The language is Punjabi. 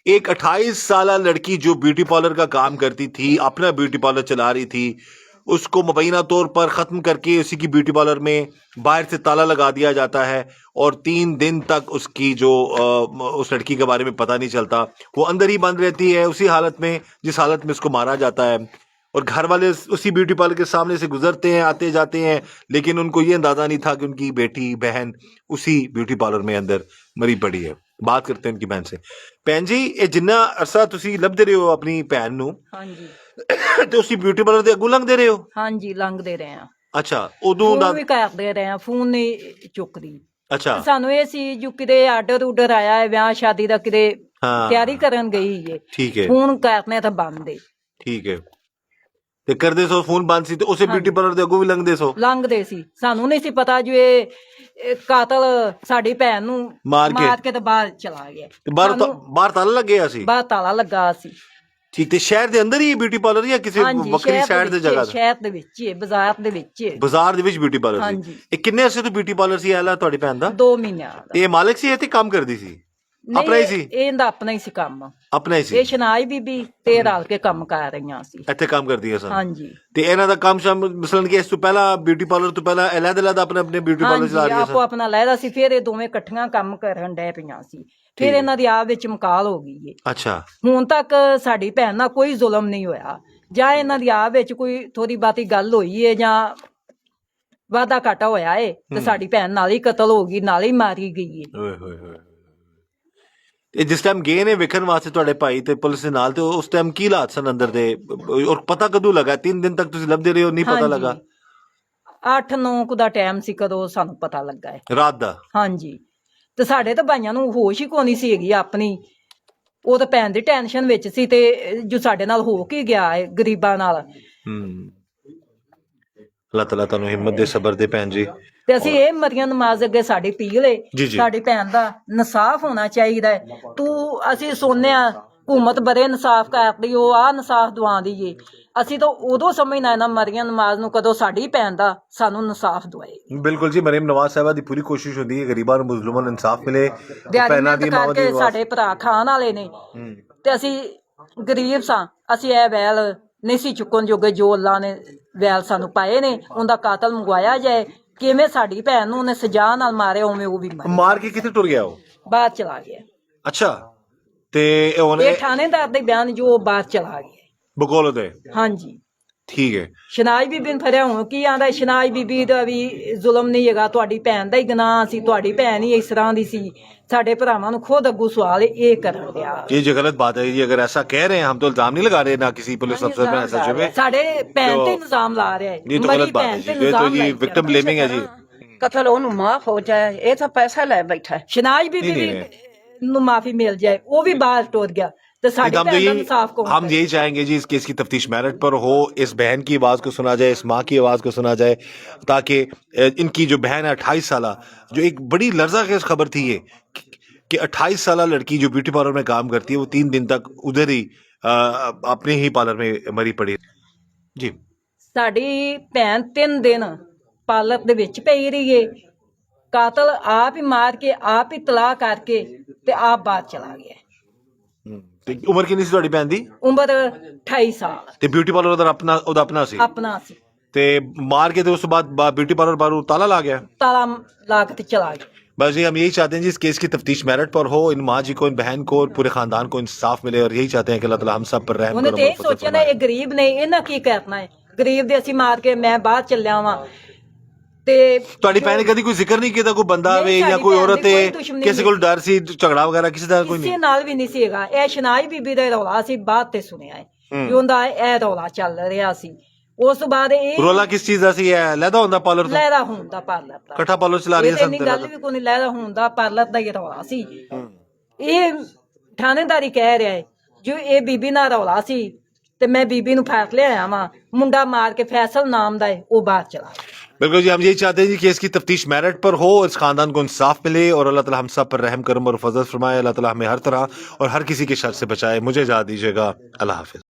एक 28 साल लड़की जो ब्यूटी पार्लर का काम करती थी, अपना ब्यूटी पार्लर चला रही थी, उसको मुबैना तौर पर ख़त्म करके उसी की ब्यूटी पार्लर में बाहर से ताला लगा दिया जाता है और 3 दिन तक उसकी जो उस लड़की के बारे में पता नहीं चलता। वो अंदर ही बंद रहती है उसी हालत में जिस हालत में उसको मारा जाता है। और घर वाले उसी ब्यूटी पार्लर के सामने से गुजरते हैं, आते जाते हैं, लेकिन उनको ये अंदाजा नहीं था कि उनकी बेटी बहन उसी ब्यूटी पार्लर में अंदर मरी पड़ी है। बात करते हैं उनकी बहन से। भैन जी, ये जिन्ना अरसा तुसी लभदे रहे हो अपनी भैन नूं, हाँ जी, ਤੇ ਉਸੀ ਬਿਊਟੀ ਪਾਰਲਰ ਦੇ ਅੱਗੋਂ ਲੰਘਦੇ ਰਹੇ ਹੋ? हाँ जी, लंघदे रहे हैं। ਅੱਛਾ, ਉਦੋਂ ਦਾ ਫੋਨ ਵੀ ਕਰਦੇ ਰਹੇ ਆ, ਫੋਨ ਨਹੀਂ ਚੁੱਕਦੀ। ਅੱਛਾ ਸਾਨੂੰ ਇਹ ਸੀ ਜੋ ਕਿਤੇ ਆਰਡਰ ਉਡਰ ਆਇਆ ਹੈ ਵਿਆਹ ਸ਼ਾਦੀ ਦਾ, ਕਿਤੇ ਹਾਂ ਤਿਆਰੀ ਕਰਨ ਗਈ ਏ, ਠੀਕ ਹੈ ਫੋਨ ਕਰਨੇ ਤਾਂ ਬੰਦ ਏ। ਠੀਕ ਹੈ। ਤੇ ਕਰਦੇ ਸੋ ਫੋਨ ਬੰਦ ਸੀ ਤੇ ਉਸੇ ਬਿਊਟੀ ਪਾਰਲਰ ਦੇ ਅੱਗੋਂ ਵੀ ਲੰਘਦੇ ਸੋ? ਲੰਘਦੇ ਸੀ, ਸਾਨੂੰ ਨਹੀਂ ਸੀ ਪਤਾ ਜੋ ਇਹ ਕਾਤਲ ਸਾਡੀ ਭੈਣ ਨੂੰ ਮਾਰ ਕੇ ਤੇ ਬਾਹਰ ਚਲਾ ਗਿਆ। ਤੇ ਬਾਹਰ ਤਾਲਾ ਲੱਗਿਆ ਸੀ? ਬਾਹਰ ਤਾਲਾ ਲੱਗਾ ਸੀ। ਠੀਕ, ਤੇ ਸ਼ਹਿਰ ਦੇ ਅੰਦਰ ਹੀ ਬਿਊਟੀ ਪਾਰਲਰ ਜਾਂ ਕਿਸੇ ਵੱਖਰੀ ਸਾਈਡ ਤੇ ਜਗ੍ਹਾ? ਸ਼ਹਿਰ ਦੇ ਵਿੱਚ ਹੀ, ਬਾਜ਼ਾਰ ਦੇ ਵਿੱਚ ਹੀ। ਬਾਜ਼ਾਰ ਦੇ ਵਿੱਚ ਬਿਊਟੀ ਪਾਰਲਰ ਸੀ? ਹਾਂਜੀ। ਇਹ ਕਿੰਨੇ ਅਰਸੇ ਤੋਂ ਬਿਊਟੀ ਪਾਰਲਰ ਸੀ ਇਹਲਾ ਤੁਹਾਡੀ ਭੈਣ ਦਾ? 2 ਮਹੀਨਿਆਂ ਦਾ। ਤੇ ਇਹ ਮਾਲਕ ਸੀ ਇੱਥੇ ਕੰਮ ਕਰਦੀ ਸੀ? ਆਪਣਾ ਹੀ ਸੀ? ਇਹਦਾ ਆਪਣਾ ਹੀ ਸੀ ਕੰਮ। ਆਪਣਾ ਹੀ ਸੀ? ਇਹ ਸ਼ਨਾਈ ਬੀਬੀ ਤੇ ਰਲ ਕੇ ਕੰਮ ਕਰ ਰਹੀਆਂ ਸੀ, ਇੱਥੇ ਕੰਮ ਕਰਦੀਆਂ ਸਨ? ਹਾਂਜੀ। ਤੇ ਇਹਨਾਂ ਦਾ ਕੰਮ ਸ਼ਾਮ ਮਸਲਨ ਕਿ ਇਸ ਤੋਂ ਪਹਿਲਾਂ ਬਿਊਟੀ ਪਾਰਲਰ ਤੋਂ ਪਹਿਲਾਂ ਅਲੱਗ-ਅਲੱਗ ਆਪਣੇ ਬਿਊਟੀ ਪਾਰਲਰ ਚਲਾ ਰਹੀਆਂ ਸਨ? ਆਪੋ ਆਪਣਾ ਲਹਿਦਾ ਸੀ। ਫਿਰ ਇਹ ਦੋਵੇਂ ਇਕੱਠੀਆਂ ਕੰਮ ਕਰਨ ਡੈ ਪਈਆਂ ਸੀ। ਫਿਰ ਇਹਨਾਂ ਦੀ ਆਪ ਵਿੱਚ ਮਕਾਲ ਹੋ ਗਈ ਏ। ਅੱਛਾ। ਹੁਣ ਤੱਕ ਸਾਡੀ ਭੈਣ ਨਾਲ ਕੋਈ ਜ਼ੁਲਮ ਨਹੀਂ ਹੋਇਆ, ਜਾਂ ਇਹਨਾਂ ਦੀ ਆਪ ਵਿੱਚ ਕੋਈ ਥੋੜੀ ਬਾਤੀ ਗੱਲ ਹੋਈ ਏ ਜਾਂ ਵਾਦਾ ਘਾਟਾ ਹੋਇਆ ਏ ਤੇ ਸਾਡੀ ਭੈਣ ਨਾਲ ਹੀ ਕਤਲ ਹੋ ਗਈ, ਨਾਲ ਹੀ ਮਾਰੀ ਗਈ ਏ। ਓਏ ਹੋਏ ਹੋਏ। ਇਹ ਜਿਸ ਟਾਈਮ ਗਏ ਨੇ ਵੇਖਣ ਵਾਸਤੇ ਤੁਹਾਡੇ ਭਾਈ ਤੇ ਪੁਲਿਸ ਦੇ ਨਾਲ, ਤੇ ਉਸ ਟਾਈਮ ਕੀ ਹਾਲਾਤ ਸਨ ਅੰਦਰ ਦੇ? ਔਰ ਪਤਾ ਕਦੋਂ ਲੱਗਾ? 3 ਦਿਨ ਤੱਕ ਤੁਸੀਂ ਲੱਭਦੇ ਰਹੇ ਹੋ, ਨਹੀਂ ਪਤਾ ਲੱਗਾ? 8-9 ਕੁ ਦਾ ਟਾਈਮ ਸੀ ਕਦੋਂ ਸਾਨੂੰ ਪਤਾ ਲੱਗਾ ਹੈ, ਰਾਤ ਦਾ? ਹਾਂਜੀ। ਤੇ ਸਾਡੇ ਤਾਂ ਭਾਈਆਂ ਨੂੰ ਹੋਸ਼ ਹੀ ਕੋਈ ਸੀ ਹੈਗੀ ਆਪਣੀ। ਉਹ ਤਾਂ ਭੈਣ ਦੀ ਟੈਨਸ਼ਨ ਵਿੱਚ ਸੀ ਤੇ ਜੋ ਸਾਡੇ ਨਾਲ ਹੋ ਕੇ ਗਿਆ ਹੈ ਗਰੀਬਾਂ ਨਾਲ। ਅੱਲਾਹ ਤਾਲਾ ਤੁਹਾਨੂੰ ਹਿੰਮਤ ਦੇ, ਸਬਰ ਦੇ ਭੈਣ ਜੀ। ਤੇ ਅਸੀਂ ਇਹ ਮਰੀਆਂ ਨਮਾਜ਼ ਅੱਗੇ ਸਾਡੀ ਪੀਲੇ ਸਾਡੀ ਭੈਣ ਦਾ ਇਨਸਾਫ ਹੋਣਾ ਚਾਹੀਦਾ ਹੈ। ਅਸੀਂ ਸੋਨਿਆ ਹਕੂਮਤ ਬੜੇ ਇਨਸਾਫ ਕਰਦੀ, ਉਹ ਆ ਇਨਸਾਫ ਦਵਾਉਂਦੀ ਏ। ਅਸੀਂ ਤਾਂ ਉਦੋਂ ਸਮਝਣਾ ਨਾ ਮਰੀਆਂ ਨਮਾਜ਼ ਨੂੰ ਕਦੋਂ ਸਾਡੀ ਭੈਣ ਦਾ ਸਾਨੂੰ ਇਨਸਾਫ ਦਵਾਏ। ਬਿਲਕੁਲ ਜੀ, ਮਰੀਮ ਨਵਾਜ਼ ਸਾਹਿਬਾ ਦੀ ਪੂਰੀ ਕੋਸ਼ਿਸ਼ ਹੁੰਦੀ ਹੈ ਗਰੀਬਾਂ ਨੂੰ, ਮੁਜ਼ਲਮਾਂ ਨੂੰ ਇਨਸਾਫ ਮਿਲੇ। ਭੈਣਾਂ ਦੀ ਮਾਂ ਦੀ ਸਾਡੇ ਭਰਾ ਖਾਣ ਵਾਲੇ ਨੇ ਤੇ ਅਸੀਂ ਗਰੀਬ ਸਾਂ, ਅਸੀਂ ਇਹ ਵੈਲ ਨਹੀਂ ਸੀ ਚੁੱਕਣ ਜੋਗੇ ਜੋ ਅੱਲਾ ਨੇ ਵੈਲ ਸਾਨੂੰ ਪਾਏ ਨੇ। ਉਹਦਾ ਕਾਤਲ ਮੰਗਵਾਇਆ ਜਾਏ। ਕਿਵੇਂ ਸਾਡੀ ਭੈਣ ਨੂੰ ਉਹਨੇ ਸਜ਼ਾ ਨਾਲ ਮਾਰਿਆ ਉਵੇਂ ਉਹ ਵੀ ਮਾਰ ਕੇ ਕਿੱਥੇ ਟੁਰ ਗਿਆ? ਉਹ ਬਾਹਰ ਚਲਾ ਗਿਆ। ਅੱਛਾ। ਤੇ ਇਹ ਥਾਣੇਦਾਰ ਦੇ ਬਿਆਨ ਜੋ ਉਹ ਬਾਹਰ ਚਲਾ ਗਿਆ ਬਕੌਲ ਦੇ? ਹਾਂਜੀ, ਠੀਕ ਹੈ। ਸ਼ਨਾਈ ਬੀਬੀ ਨੂੰ ਫੜਿਆ ਹੁਣ ਕੀ ਆਂਦਾ? ਸ਼ਨਾਈ ਬੀਬੀ ਦਾ ਵੀ ਜ਼ੁਲਮ ਨਹੀਂ ਹੈਗਾ, ਤੁਹਾਡੀ ਭੈਣ ਦਾ ਹੀ ਗੁਨਾਹ ਸੀ, ਤੁਹਾਡੀ ਭੈਣ ਹੀ ਇਸ ਤਰ੍ਹਾਂ ਦੀ ਸੀ। ਸਾਡੇ ਭਰਾਵਾਂ ਨੂੰ ਖੁਦ ਅੱਗੂ ਸਵਾਲ ਇਹ ਕਰਨ ਦਿਆ। ये जो गलत बात है जी, अगर ऐसा कह रहे हैं, हम तो इल्जाम नहीं लगा रहे ना किसी पुलिस अफसर पे, ऐसा जो है ਸਾਡੇ ਭੈਣ ਤੇ ਇਲਜ਼ਾਮ ਲਾ ਰਿਹਾ ਹੈ। ये तो गलत बात है जी, ये तो जी विक्टिम ब्लेमिंग है जी। ਕਤਲ ਉਹਨੂੰ ਮਾਫ ਹੋ ਜਾਏ, ਇਹ ਤਾਂ ਪੈਸਾ ਲੈ ਬੈਠਾ ਹੈ। ਸ਼ਨਾਈ ਬੀਬੀ ਨੂੰ ਮਾਫੀ ਮਿਲ ਜਾਏ, ਉਹ ਵੀ ਬਾਹਰ ਟੁਰ ਗਿਆ। हम यही चाहेंगे जी इस केस की तफ्तीश मेरिट पर हो, इस बहन की आवाज़ को सुना जाए, इस माँ की आवाज़ को सुना जाए, ताकि इनकी जो बहन है 28 साल, जो एक बड़ी लर्जा खेज खबर थी ये कि 28 साल लड़की जो ब्यूटी पार्लर में काम करती है, वो 3 दिन तक उधर ही अपने ही पार्लर में मरी पड़ी जी। साड़ी भैन 3 दिन पार्लर दे विच पई रही है। कातल आप ही मार के, आप ही तलाक करके ते आप बाहर चला गया। ਉਮਰ ਕਿੰਨੀ ਸੀ ਤੁਹਾਡੀ ਭੈਣ ਦੀ? ਉਮਰ 28 ਸਾਲ। ਤੇ ਬਿਊਟੀ ਪਾਰਲਰ ਉਹਦਾ ਆਪਣਾ ਸੀ? ਆਪਣਾ ਸੀ। ਤੇ ਮਾਰ ਕੇ ਤੇ ਉਸ ਤੋਂ ਬਾਅਦ ਬਿਊਟੀ पार्लर बारू ताला ला गया? ताला ला के चला गया। बस जी, हम यही चाहते हैं जी इस केस की तफ्तीश मेरिट पर हो, इन माँ जी को, इन बहन को और पूरे खानदान को इंसाफ मिले, और यही चाहते हैं कि अल्लाह ताला हम सब पर रहम करे। उन्हें यही सोचा ना, ये गरीब ने इन्हें की करना है? गरीब दे ਅਸੀਂ ਮਾਰ ਕੇ ਮੈਂ ਬਾਹਰ ਚੱਲਿਆ ਵਾਂ। ਤੇ ਤੁਹਾਡੀ ਭੈਣ ਨੇ ਕਦੀ ਕੋਈ ਜ਼ਿਕਰ ਨਹੀਂ ਕੀਤਾ ਕੋਈ ਬੰਦਾ ਆਵੇ ਜਾਂ ਕੋਈ ਔਰਤ ਹੈ, ਕਿਸੇ ਕੋਲ ਡਰ ਸੀ ਝਗੜਾ ਵਗੈਰਾ ਕਿਸੇ ਦਾ ਕੋਈ ਨਹੀਂ? ਕਿਸੇ ਨਾਲ ਵੀ ਨਹੀਂ ਸੀਗਾ। ਇਹ ਸ਼ਨਾਈ ਬੀਬੀ ਦਾ ਰੌਲਾ ਸੀ, ਬਾਅਦ ਤੇ ਸੁਣਿਆ ਹੈ ਕਿ ਉਹਦਾ ਇਹ ਰੌਲਾ ਚੱਲ ਰਿਹਾ ਸੀ। ਉਸ ਤੋਂ ਬਾਅਦ ਇਹ ਰੌਲਾ ਕਿਸ ਚੀਜ਼ ਦਾ ਸੀ? ਇਹ ਲਹਿਦਾ ਹੁੰਦਾ ਪਾਰਲਰ ਦਾ? ਲਹਿਦਾ ਹੁੰਦਾ ਪਾਰਲਰ ਦਾ, ਇਕੱਠਾ ਪਾਰਲਰ ਚਲਾ ਰਹੀ ਸੀ। ਗੱਲ ਵੀ ਕੋਈ ਨਹੀਂ, ਲਹਿਦਾ ਹੁੰਦਾ ਪਾਰਲਰ ਦਾ ਹੀ ਰੌਲਾ ਸੀ। ਇਹ ਥਾਣੇਦਾਰੀ ਕਹਿ ਰਿਹਾ ਹੈ ਜੋ ਇਹ ਬੀਬੀ ਨਾਲ ਰੌਲਾ ਸੀ ਤੇ ਮੈਂ ਬੀਬੀ ਨੂੰ ਫੜ ਲਿਆਇਆ ਵਾਂ। ਮੁੰਡਾ ਮਾਰ ਕੇ फैसल नाम ਦਾ ਉਹ ਬਾਹਰ ਚਲਾ। बिल्कुल जी, हम यही चाहते हैं जी कि इसकी तफ्तीश मेरिट पर हो, इस खानदान को इंसाफ मिले, और अल्लाह ताला हम सब पर रहम करम और फजल फरमाए। अल्लाह ताला हमें हर तरह और हर किसी के शर से बचाए। मुझे इजाज़त दीजिएगा। अल्लाह हाफिज।